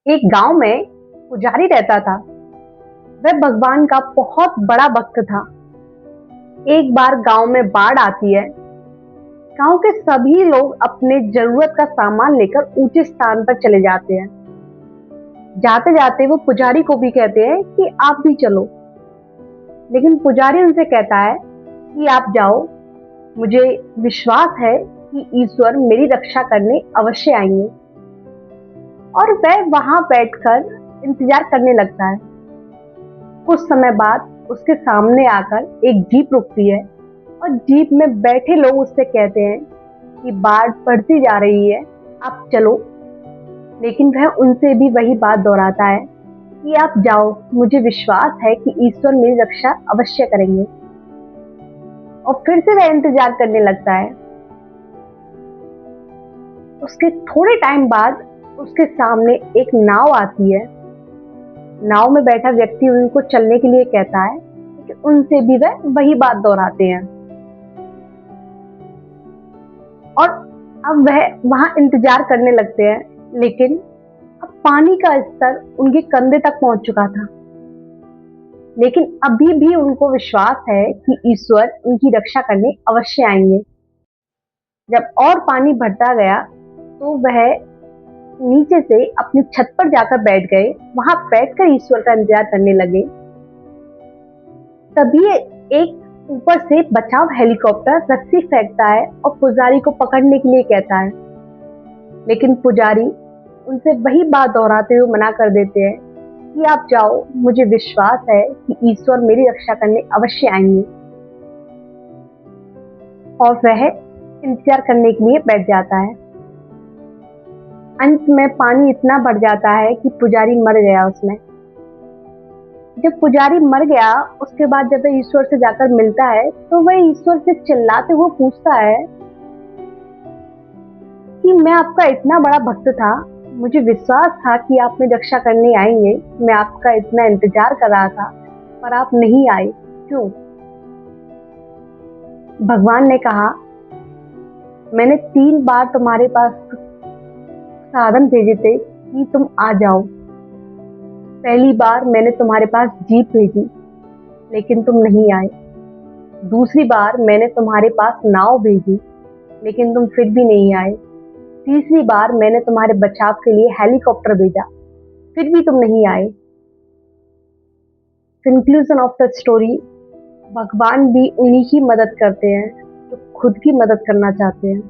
एक गांव में पुजारी रहता था। वह भगवान का बहुत बड़ा भक्त था। एक बार गांव में बाढ़ आती है। गांव के सभी लोग अपने जरूरत का सामान लेकर ऊंचे स्थान पर चले जाते हैं। जाते जाते वो पुजारी को भी कहते हैं कि आप भी चलो। लेकिन पुजारी उनसे कहता है कि आप जाओ, मुझे विश्वास है कि ईश्वर मेरी रक्षा करने अवश्य आएंगे। और वह वहां बैठकर इंतजार करने लगता है। कुछ समय बाद उसके सामने आकर एक जीप रुकती है और जीप में बैठे लोग उससे कहते हैं कि बाढ़ बढ़ती जा रही है, आप चलो। लेकिन वह उनसे भी वही बात दोहराता है कि आप जाओ, मुझे विश्वास है कि ईश्वर मेरी रक्षा अवश्य करेंगे। और फिर से वह इंतजार करने लगता है। उसके थोड़े टाइम बाद उसके सामने एक नाव आती है। नाव में बैठा व्यक्ति उनको चलने के लिए कहता है, लेकिन उनसे भी वह वही बात दोहराते हैं। और अब वह वहां इंतजार करने लगते हैं। लेकिन अब पानी का स्तर उनके कंधे तक पहुंच चुका था। लेकिन अभी भी उनको विश्वास है कि ईश्वर उनकी रक्षा करने अवश्य आएंगे। जब और पानी बढ़ता गया तो वह नीचे से अपनी छत पर जाकर बैठ गए। वहां बैठकर ईश्वर का इंतजार करने लगे। तभी एक ऊपर से बचाव हेलीकॉप्टर रस्सी फेंकता है और पुजारी को पकड़ने के लिए कहता है। लेकिन पुजारी उनसे वही बात दोहराते हुए मना कर देते हैं कि आप जाओ, मुझे विश्वास है कि ईश्वर मेरी रक्षा करने अवश्य आएंगे। और वह इंतजार करने के लिए बैठ जाता है। अंत में पानी इतना बढ़ जाता है कि पुजारी मर गया उसमें। जब पुजारी मर गया उसके बाद जब वह ईश्वर से जाकर मिलता है तो वह ईश्वर से चिल्लाते हुए पूछता है कि मैं आपका इतना बड़ा भक्त था, मुझे विश्वास था कि आप मेरी रक्षा करने आएंगे। मैं आपका इतना इंतजार कर रहा था पर आप नहीं आए, क्यों? भगवान ने कहा, मैंने 3 बार तुम्हारे पास साधन भेजे थे कि तुम आ जाओ। पहली बार मैंने तुम्हारे पास जीप भेजी लेकिन तुम नहीं आए। दूसरी बार मैंने तुम्हारे पास नाव भेजी लेकिन तुम फिर भी नहीं आए। तीसरी बार मैंने तुम्हारे बचाव के लिए हेलीकॉप्टर भेजा, फिर भी तुम नहीं आए। कंक्लूजन ऑफ द स्टोरी, भगवान भी उन्हीं की मदद करते हैं जो खुद की मदद करना चाहते हैं।